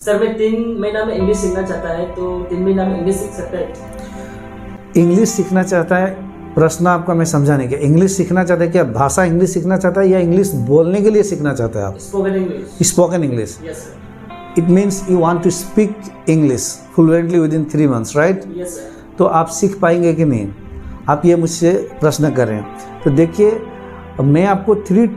Sir मैं 3 महीना में इंग्लिश सीखना चाहता है, तो 3 महीना में इंग्लिश सीख सकता है? इंग्लिश सीखना चाहता है, प्रश्न आपका मैं समझा नहीं। क्या इंग्लिश सीखना चाहता है? क्या भाषा इंग्लिश सीखना चाहता है या इंग्लिश बोलने के लिए सीखना चाहता है आप? Spoken English. Spoken English. Yes sir. It means you want to speak English fluently within 3 months, right? Yes sir. तो आप सीख पाएंगे कि नहीं, आप ये मुझसे प्रश्न कर रहे हैं। तो देखिए, मैं आपको 3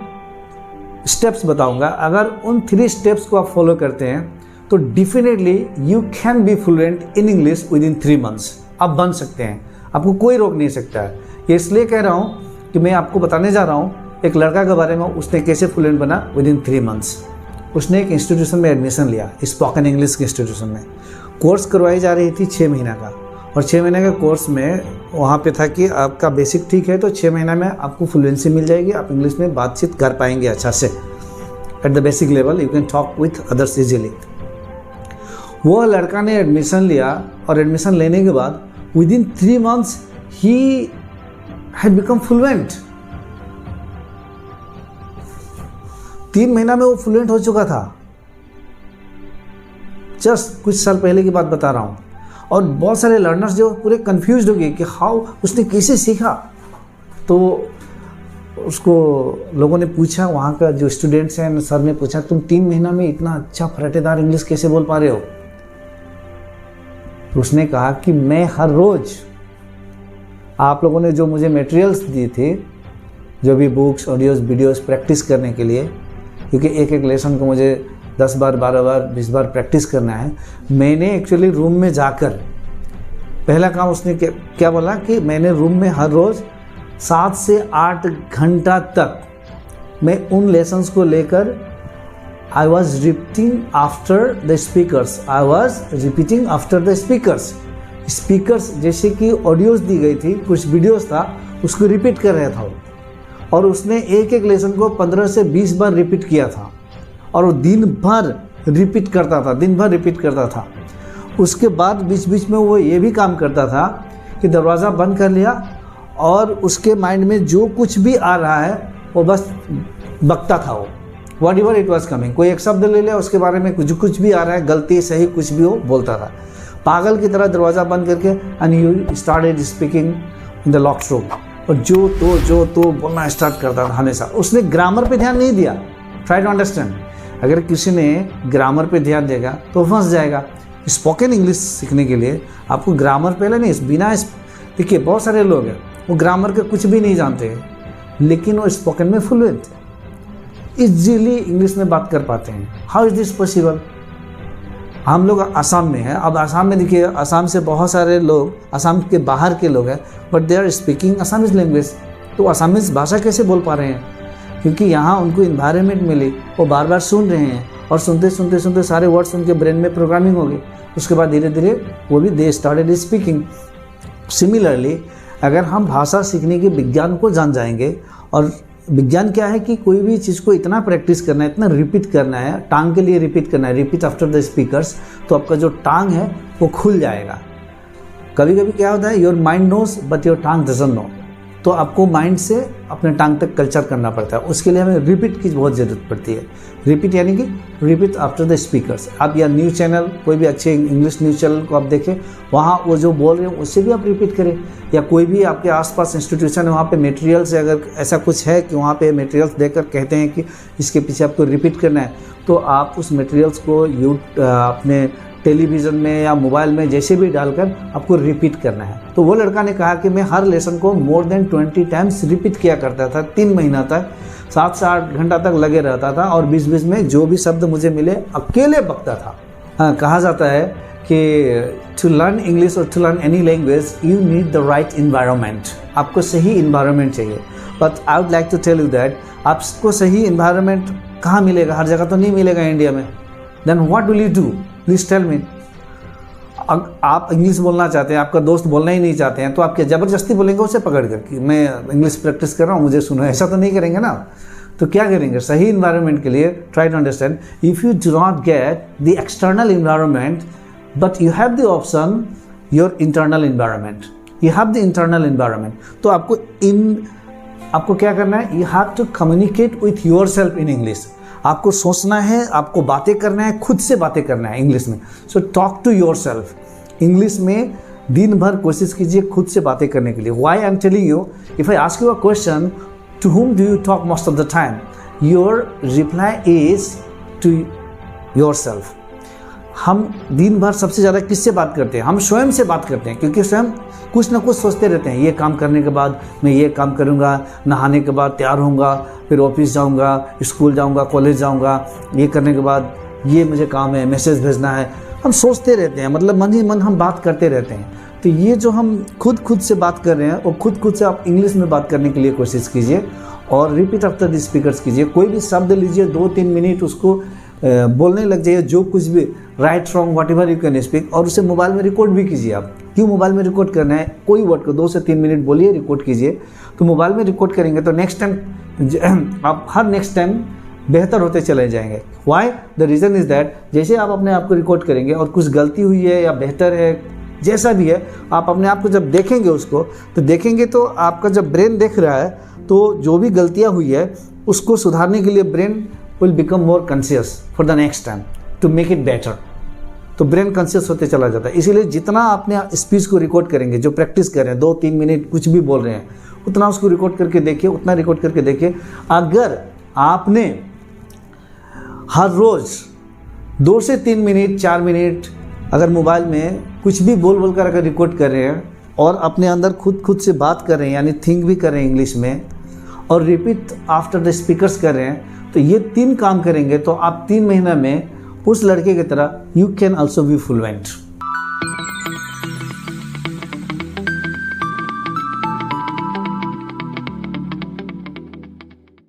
स्टेप्स बताऊंगा। अगर उन 3 स्टेप्स को आप फॉलो करते हैं तो definitely you can be fluent in English with in 3 months। आप बन सकते हैं, आपको कोई रोक नहीं सकता है। ये इसलिए कह रहा हूँ कि मैं आपको बताने जा रहा हूँ एक लड़का के बारे में, उसने कैसे फ्लुएंट बना विद इन 3 months। उसने एक इंस्टीट्यूशन में एडमिशन लिया, स्पोकन इंग्लिश के इंस्टीट्यूशन में। कोर्स करवाई जा रही थी 6 महीना का, और 6 महीने के कोर्स में वहाँ पे था कि आपका बेसिक ठीक है तो 6 महीना में आपको फ्लुएंसी मिल जाएगी, आप इंग्लिश में बातचीत कर पाएंगे अच्छा से। At the basic level you can talk with others easily. वो लड़का ने एडमिशन लिया, और एडमिशन लेने के बाद with in 3 months he had become fluent. 3 महीना में वो फ्लुएंट हो चुका था। जस्ट कुछ साल पहले की बात बता रहा हूँ। और बहुत सारे लर्नर्स जो पूरे कंफ्यूज हो गए कि हाउ, उसने कैसे सीखा। तो उसको लोगों ने पूछा, वहाँ का जो स्टूडेंट्स हैं, सर ने पूछा, तुम 3 महीना में इतना अच्छा फराटेदार इंग्लिश कैसे बोल पा रहे हो? तो उसने कहा कि मैं हर रोज, आप लोगों ने जो मुझे मटेरियल्स दिए थे, जो भी बुक्स, ऑडियोज, वीडियोस प्रैक्टिस करने के लिए, क्योंकि एक एक लेसन को मुझे 10 बार, 12 बार, 20 बार प्रैक्टिस करना है। मैंने एक्चुअली रूम में जाकर, पहला काम उसने क्या बोला कि मैंने रूम में हर रोज़ 7 से 8 घंटा तक मैं उन लेसन्स को लेकर I was repeating after the speakers. I was repeating after the speakers. Speakers जैसे कि ऑडियोज दी गई थी, कुछ वीडियोस था, उसको रिपीट कर रहा था वो। और उसने एक एक लेसन को 15 से 20 बार रिपीट किया था, और वो दिन भर रिपीट करता था, दिन भर रिपीट करता था। उसके बाद बीच बीच में वो ये भी काम करता था कि दरवाज़ा बंद कर लिया, और उसके माइंड में जो कुछ भी आ रहा है वो बस बकता था वो, what ever it was coming. कोई एक शब्द ले लिया, उसके बारे में कुछ भी आ रहा है, गलती सही कुछ भी हो, बोलता था पागल की तरह, दरवाज़ा बंद करके। And you started speaking in the locked room, और जो तो बोलना स्टार्ट करता था हमेशा। उसने ग्रामर पे ध्यान नहीं दिया। ट्राई टू अंडरस्टैंड, अगर किसी ने ग्रामर पे ध्यान देगा तो फंस जाएगा। स्पोकन इंग्लिश सीखने के लिए आपको ग्रामर पहले नहीं, बिना, देखिए बहुत सारे लोग हैं वो ग्रामर के कुछ भी नहीं जानते हैं, लेकिन वो स्पोकन में फ्लुएंट, इजीली इंग्लिश में बात कर पाते हैं। How is this possible? हम लोग आसाम में हैं। अब आसाम में देखिए, आसाम से बहुत सारे लोग, आसाम के बाहर के लोग हैं, but they are speaking Assamese language. तो असामीज भाषा कैसे बोल पा रहे हैं? क्योंकि यहाँ उनको इन्वायरमेंट मिली, वो बार बार सुन रहे हैं, और सुनते सारे वर्ड्स उनके ब्रेन में प्रोग्रामिंग हो गई। उसके बाद धीरे धीरे वो भी दे स्टार्टेड स्पीकिंग। सिमिलरली, अगर हम भाषा सीखने के विज्ञान को जान जाएंगे, और विज्ञान क्या है कि कोई भी चीज़ को इतना प्रैक्टिस करना है, इतना रिपीट करना है, टांग के लिए रिपीट करना है, रिपीट आफ्टर द स्पीकर्स, तो आपका जो टांग है वो खुल जाएगा। कभी कभी क्या होता है, your mind knows but your tongue doesn't know, तो आपको माइंड से अपने टांग तक कल्चर करना पड़ता है। उसके लिए हमें रिपीट की बहुत ज़रूरत पड़ती है। रिपीट यानी कि रिपीट आफ्टर द स्पीकर्स। आप या न्यूज़ चैनल, कोई भी अच्छे इंग्लिश न्यूज़ चैनल को आप देखें, वहाँ वो जो बोल रहे हैं उससे भी आप रिपीट करें। या कोई भी आपके आसपास इंस्टीट्यूशन है, वहाँ पे मटेरियल्स, अगर ऐसा कुछ है कि वहाँ पे मटेरियल्स देकर कहते हैं कि इसके पीछे आपको रिपीट करना है, तो आप उस मटेरियल्स को अपने टेलीविज़न में या मोबाइल में जैसे भी डालकर आपको रिपीट करना है। तो वो लड़का ने कहा कि मैं हर लेसन को मोर देन 20 times रिपीट किया करता था 3 महीना तक, 7 से 8 घंटा तक लगे रहता था, और बीच बीच में जो भी शब्द मुझे मिले अकेले बकता था। हाँ, कहा जाता है कि टू लर्न इंग्लिश और to learn any language you need the right environment. आपको सही इन्वायरमेंट चाहिए। But I would like to tell you that आपको सही इन्वायरमेंट कहाँ मिलेगा? हर जगह तो नहीं मिलेगा इंडिया में। Then what will you do? Please tell me. आप इंग्लिश बोलना चाहते हैं, आपका दोस्त बोलना ही नहीं चाहते हैं, तो आप क्या ज़बरदस्ती बोलेंगे उसे पकड़ कर कि मैं इंग्लिश प्रैक्टिस कर रहा हूँ, मुझे सुनो? ऐसा तो नहीं करेंगे ना। तो क्या करेंगे? सही इन्वायरमेंट के लिए try to understand, if you do not get the external environment but you have the option your internal environment, you have the internal environment, तो आपको क्या करना है? You have to communicate with yourself in English. आपको सोचना है, आपको बातें करना है, खुद से बातें करना है इंग्लिश में। So talk to yourself. English में दिन भर कोशिश कीजिए खुद से बातें करने के लिए। Why I am telling you, if I ask you a question, to whom do you talk most of the time? Your reply is to yourself. हम दिन भर सबसे ज़्यादा किससे बात करते हैं? हम स्वयं से बात करते हैं, क्योंकि स्वयं कुछ ना कुछ सोचते रहते हैं। ये काम करने के बाद मैं ये काम करूँगा, नहाने के बाद तैयार होऊंगा, फिर ऑफिस जाऊँगा, स्कूल जाऊँगा, कॉलेज जाऊँगा, ये करने के बाद ये मुझे काम है, मैसेज भेजना है। हम सोचते रहते हैं, मतलब मन ही मन हम बात करते रहते हैं। तो ये जो हम खुद से बात कर रहे हैं, और खुद से आप इंग्लिश में बात करने के लिए कोशिश कीजिए और रिपीट आफ्टर द स्पीकर्स कीजिए। कोई भी शब्द लीजिए, 2-3 मिनट उसको बोलने लग जाइए, जो कुछ भी right wrong what ever you can speak, और उसे मोबाइल में रिकॉर्ड भी कीजिए। आप क्यों मोबाइल में रिकॉर्ड करना है? कोई वर्ड को 2 से 3 मिनट बोलिए, रिकॉर्ड कीजिए। तो मोबाइल में रिकॉर्ड करेंगे तो नेक्स्ट टाइम आप हर नेक्स्ट टाइम बेहतर होते चले जाएंगे। Why? The reason is that जैसे आप अपने आप को रिकॉर्ड करेंगे और कुछ गलती हुई है या बेहतर है, जैसा भी है, आप अपने आप को जब देखेंगे उसको, तो देखेंगे तो आपका जब ब्रेन देख रहा है, तो जो भी गलतियाँ हुई है उसको सुधारने के लिए brain will become more conscious for the next time to make it better. तो ब्रेन कॉन्शियस होते चला जाता है। इसीलिए जितना आपने स्पीच को रिकॉर्ड करेंगे, जो प्रैक्टिस कर रहे हैं, 2-3 मिनट कुछ भी बोल रहे हैं, उतना उसको रिकॉर्ड करके देखिए, उतना रिकॉर्ड करके देखिए। अगर आपने हर रोज़ 2 से 3 मिनट, 4 मिनट अगर मोबाइल में कुछ भी बोल कर अगर रिकॉर्ड कर रहे हैं और अपने अंदर खुद से बात कर रहे हैं, यानी थिंक भी कर रहे हैं इंग्लिश में, और रिपीट आफ्टर द स्पीकर्स कर रहे हैं, तो ये 3 काम करेंगे तो आप 3 महीना में उस लड़के की तरह you can also be fluent.